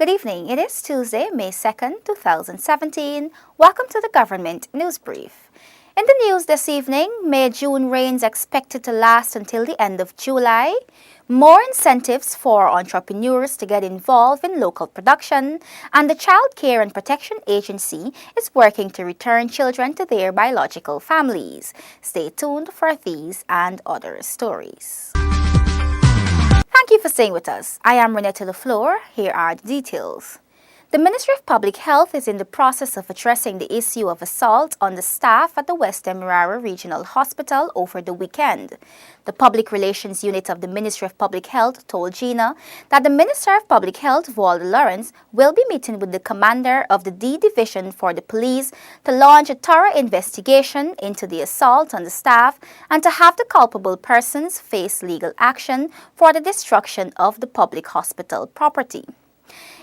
Good evening. It is Tuesday, May 2nd, 2017. Welcome to the Government News Brief. In the news this evening, May-June rains expected to last until the end of July. More incentives for entrepreneurs to get involved in local production, and the Child Care and Protection Agency is working to return children to their biological families. Stay tuned for these and other stories. Thank you for staying with us. I am Renetta LaFleur. Here are the details. The Ministry of Public Health is in the process of addressing the issue of assault on the staff at the West Demerara Regional Hospital over the weekend. The Public Relations Unit of the Ministry of Public Health told Gina that the Minister of Public Health, Walter Lawrence, will be meeting with the commander of the D Division for the police to launch a thorough investigation into the assault on the staff and to have the culpable persons face legal action for the destruction of the public hospital property.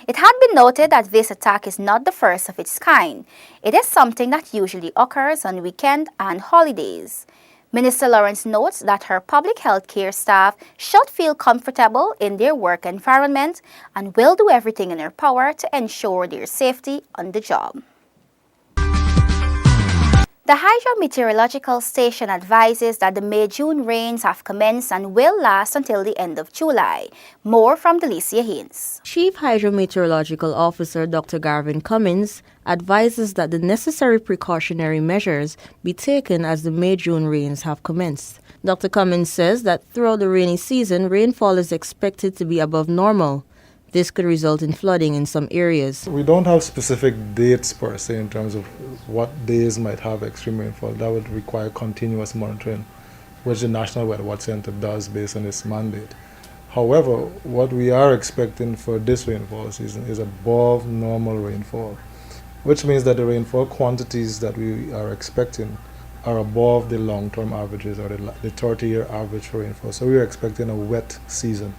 It had been noted that this attack is not the first of its kind. It is something that usually occurs on weekends and holidays. Minister Lawrence notes that her public health care staff should feel comfortable in their work environment and will do everything in her power to ensure their safety on the job. The Hydrometeorological Station advises that the May-June rains have commenced and will last until the end of July. More from Delicia Haynes. Chief Hydrometeorological Officer Dr. Garvin Cummins advises that the necessary precautionary measures be taken as the May-June rains have commenced. Dr. Cummins says that throughout the rainy season, rainfall is expected to be above normal. This could result in flooding in some areas. We don't have specific dates per se in terms of what days might have extreme rainfall. That would require continuous monitoring, which the National Weather Watch Center does based on its mandate. However, what we are expecting for this rainfall season is above normal rainfall, which means that the rainfall quantities that we are expecting are above the long-term averages or the 30-year average for rainfall. So we are expecting a wet season.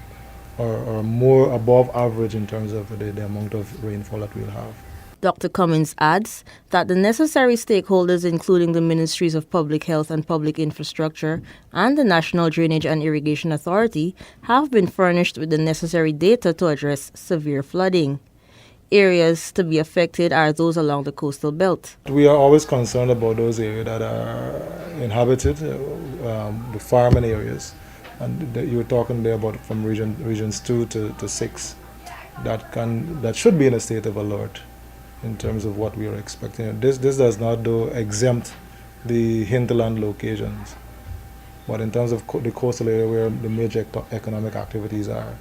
Or more above average in terms of the amount of rainfall that we'll have. Dr. Cummins adds that the necessary stakeholders, including the Ministries of Public Health and Public Infrastructure and the National Drainage and Irrigation Authority, have been furnished with the necessary data to address severe flooding. Areas to be affected are those along the coastal belt. We are always concerned about those areas that are inhabited, the farming areas. And you were talking there about from regions 2 to 6 that should be in a state of alert in terms of what we are expecting. This does not exempt the hinterland locations, but in terms of the coastal area where the major economic activities are,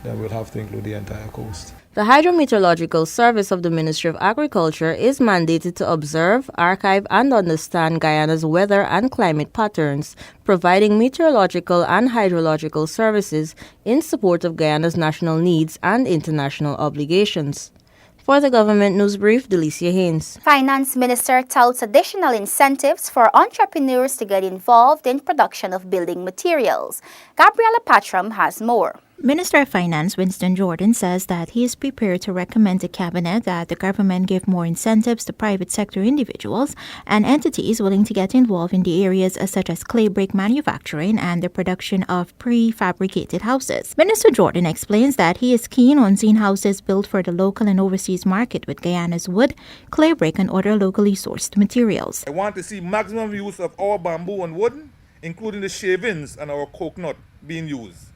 then we'll have to include the entire coast. The Hydrometeorological Service of the Ministry of Agriculture is mandated to observe, archive, and understand Guyana's weather and climate patterns, providing meteorological and hydrological services in support of Guyana's national needs and international obligations. For the Government News Brief, Delicia Haynes. Finance Minister touts additional incentives for entrepreneurs to get involved in production of building materials. Gabriela Patram has more. Minister of Finance Winston Jordan says that he is prepared to recommend to Cabinet that the government give more incentives to private sector individuals and entities willing to get involved in the areas such as clay brick manufacturing and the production of prefabricated houses. Minister Jordan explains that he is keen on seeing houses built for the local and overseas market with Guyana's wood, clay brick, and other locally sourced materials. I want to see maximum use of our bamboo and wood, including the shavings and our coconut being used.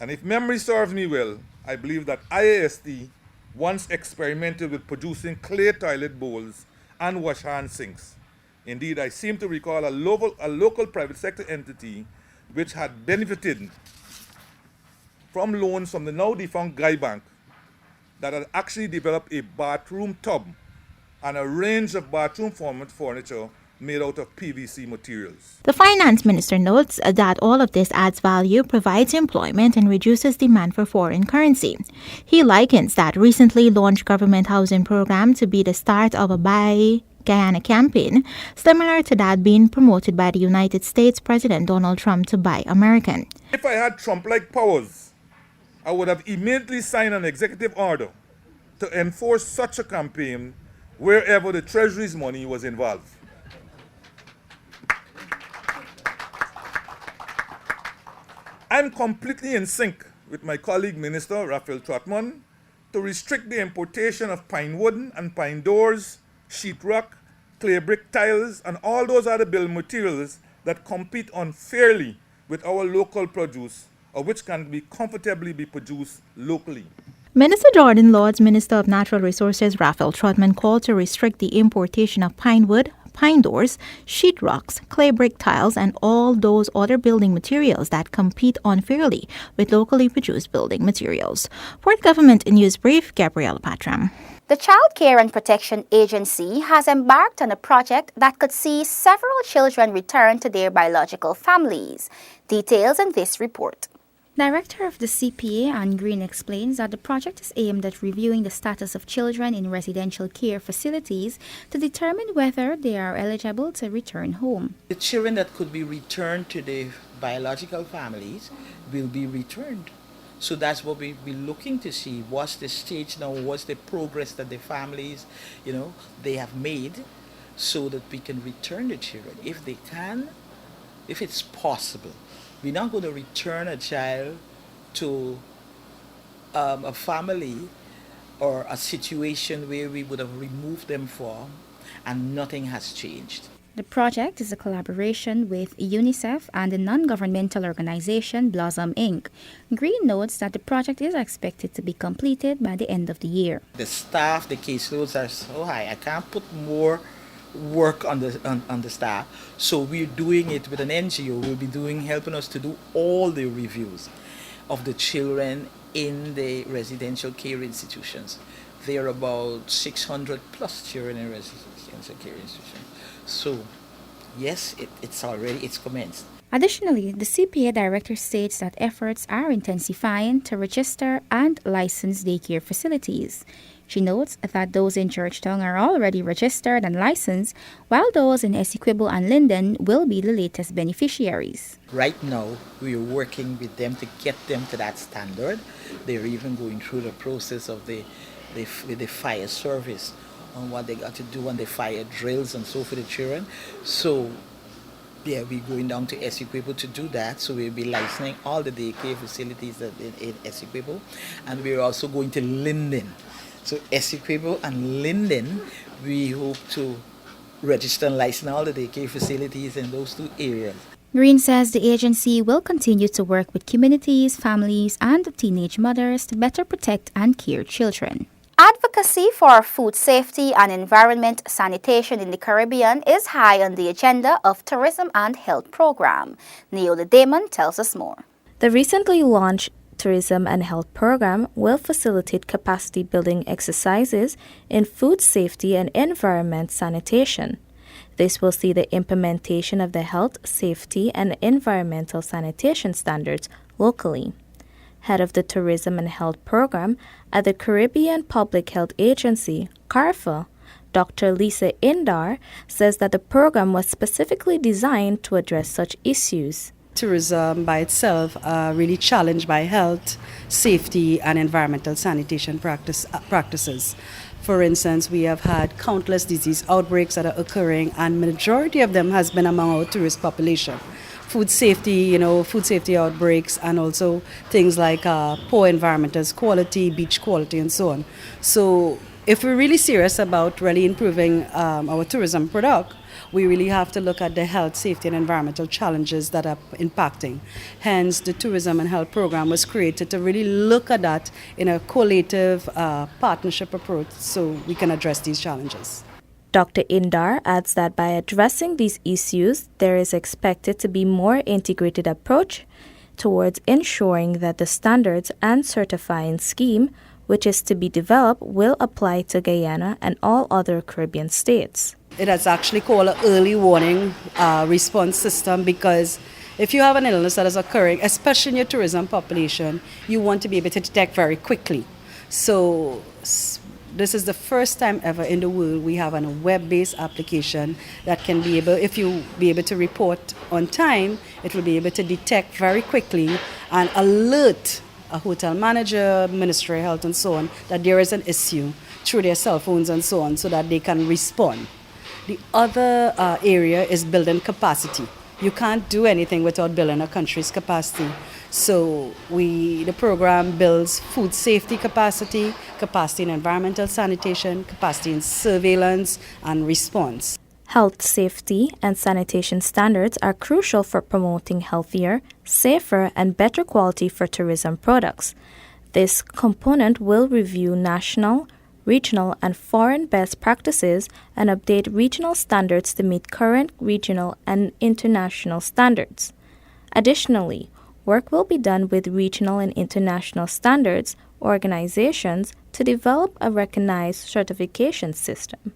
And if memory serves me well, I believe that IAST once experimented with producing clay toilet bowls and wash hand sinks. Indeed, I seem to recall a local private sector entity which had benefited from loans from the now defunct Guy Bank that had actually developed a bathroom tub and a range of bathroom furniture made out of PVC materials. The Finance Minister notes that all of this adds value, provides employment, and reduces demand for foreign currency. He likens that recently launched government housing program to be the start of a Buy Guyana campaign, similar to that being promoted by the United States President Donald Trump to buy American. If I had Trump-like powers, I would have immediately signed an executive order to enforce such a campaign wherever the Treasury's money was involved. I'm completely in sync with my colleague Minister Raphael Trotman to restrict the importation of pine wooden and pine doors, sheetrock, clay brick tiles, and all those other building materials that compete unfairly with our local produce, or which can be comfortably be produced locally. Minister Jordan Lord's Minister of Natural Resources Raphael Trotman called to restrict the importation of pine wood, pine doors, sheetrocks, clay brick tiles, and all those other building materials that compete unfairly with locally produced building materials. For the Government News Brief, Gabriella Patram. The Child Care and Protection Agency has embarked on a project that could see several children return to their biological families. Details in this report. Director of the CPA, Anne Green, explains that the project is aimed at reviewing the status of children in residential care facilities to determine whether they are eligible to return home. The children that could be returned to their biological families will be returned. So that's what we'll be looking to see. What's the stage now? What's the progress that the families, they have made so that we can return the children. If they can, if it's possible. We're not going to return a child to a family or a situation where we would have removed them from and nothing has changed. The project is a collaboration with UNICEF and the non-governmental organization Blossom Inc. Green notes that the project is expected to be completed by the end of the year. The staff, the caseloads are so high. I can't put more work on the staff. So we're doing it with an NGO. We'll be helping us to do all the reviews of the children in the residential care institutions. There are about 600 plus children in residential care institutions. So yes, it's commenced. Additionally, the CPA director states that efforts are intensifying to register and license daycare facilities. She notes that those in Georgetown are already registered and licensed, while those in Essequibo and Linden will be the latest beneficiaries. Right now, we are working with them to get them to that standard. They're even going through the process of the fire service on what they got to do on the fire drills and so for the children. So yeah, we're going down to Essequibo to do that. So we'll be licensing all the daycare facilities in Essequibo. And we're also going to Linden. So Essequibo and Linden, we hope to register and license all the daycare facilities in those two areas. Green says the agency will continue to work with communities, families, and teenage mothers to better protect and care children. Advocacy for food safety and environment sanitation in the Caribbean is high on the agenda of Tourism and Health Program. Neola Damon tells us more. The recently launched Tourism and Health Program will facilitate capacity building exercises in food safety and environment sanitation. This will see the implementation of the health, safety, and environmental sanitation standards locally. Head of the Tourism and Health Program at the Caribbean Public Health Agency, CARFA, Dr. Lisa Indar, says that the program was specifically designed to address such issues. Tourism by itself are really challenged by health, safety, and environmental sanitation practices. For instance, we have had countless disease outbreaks that are occurring, and majority of them has been among our tourist population. Food safety outbreaks, and also things like poor environmental quality, beach quality, and so on. So if we're really serious about really improving our tourism product, we really have to look at the health, safety, and environmental challenges that are impacting. Hence, the Tourism and Health Program was created to really look at that in a collaborative partnership approach so we can address these challenges. Dr. Indar adds that by addressing these issues, there is expected to be more integrated approach towards ensuring that the standards and certifying scheme, which is to be developed, will apply to Guyana and all other Caribbean states. It has actually called an early warning response system, because if you have an illness that is occurring, especially in your tourism population, you want to be able to detect very quickly. So this is the first time ever in the world we have a web-based application that can be able, if you be able to report on time, it will be able to detect very quickly and alert a hotel manager, Ministry of Health, and so on, that there is an issue through their cell phones and so on, so that they can respond. The other area is building capacity. You can't do anything without building a country's capacity. So the program builds food safety capacity, capacity in environmental sanitation, capacity in surveillance and response. Health, safety, and sanitation standards are crucial for promoting healthier, safer, and better quality for tourism products. This component will review national, regional, and foreign best practices and update regional standards to meet current regional and international standards. Additionally, work will be done with regional and international standards organizations to develop a recognized certification system.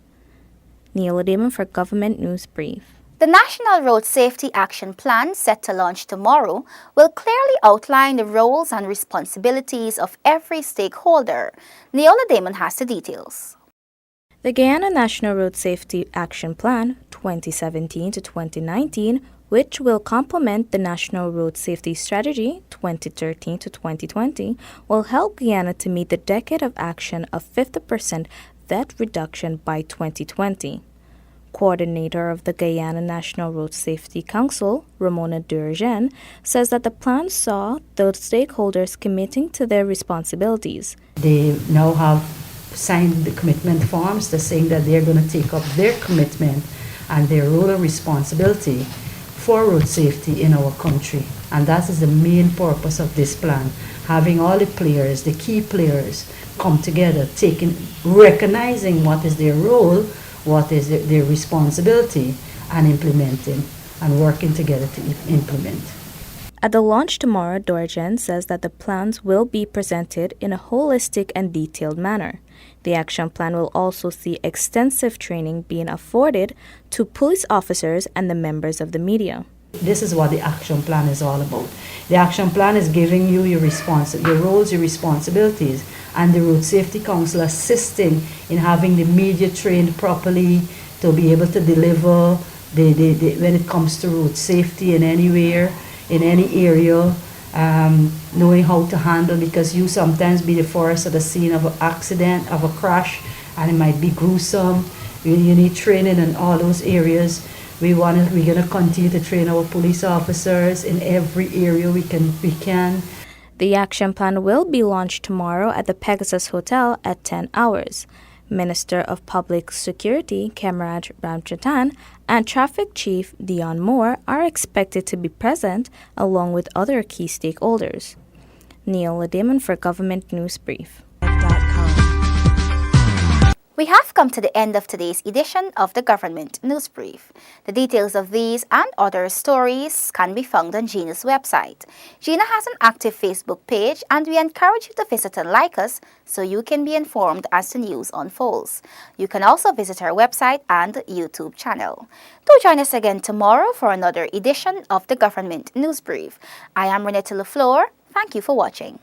Neil Damon for Government News Brief. The National Road Safety Action Plan, set to launch tomorrow, will clearly outline the roles and responsibilities of every stakeholder. Neil Damon has the details. The Guyana National Road Safety Action Plan 2017 to 2019, which will complement the National Road Safety Strategy 2013 to 2020, will help Guyana to meet the decade of action of 50% death reduction by 2020. Coordinator of the Guyana National Road Safety Council, Ramona Durgen, says that the plan saw those stakeholders committing to their responsibilities. They now have signed the commitment forms. They're saying that they're going to take up their commitment and their role and responsibility for road safety in our country. And that is the main purpose of this plan, having all the players, the key players, come together, recognizing what is their role, what is their responsibility, and implementing and working together to implement. At the launch tomorrow, Dorjen says that the plans will be presented in a holistic and detailed manner. The action plan will also see extensive training being afforded to police officers and the members of the media. This is what the action plan is all about. The action plan is giving you your roles, your responsibilities, and the Road Safety Council assisting in having the media trained properly to be able to deliver when it comes to road safety in anywhere, in any area, knowing how to handle, because you sometimes be the first at the scene of an accident, of a crash, and it might be gruesome. You need training in all those areas. We're gonna continue to train our police officers in every area we can. The action plan will be launched tomorrow at the Pegasus Hotel at 10 hours. Minister of Public Security Kemaraj Ramchatan and Traffic Chief Dion Moore are expected to be present along with other key stakeholders. Neil Damon for Government News Brief. We have come to the end of today's edition of the Government News Brief. The details of these and other stories can be found on GINA's website. GINA has an active Facebook page, and we encourage you to visit and like us so you can be informed as the news unfolds. You can also visit our website and YouTube channel. Do join us again tomorrow for another edition of the Government News Brief. I am Renetta LaFleur. Thank you for watching.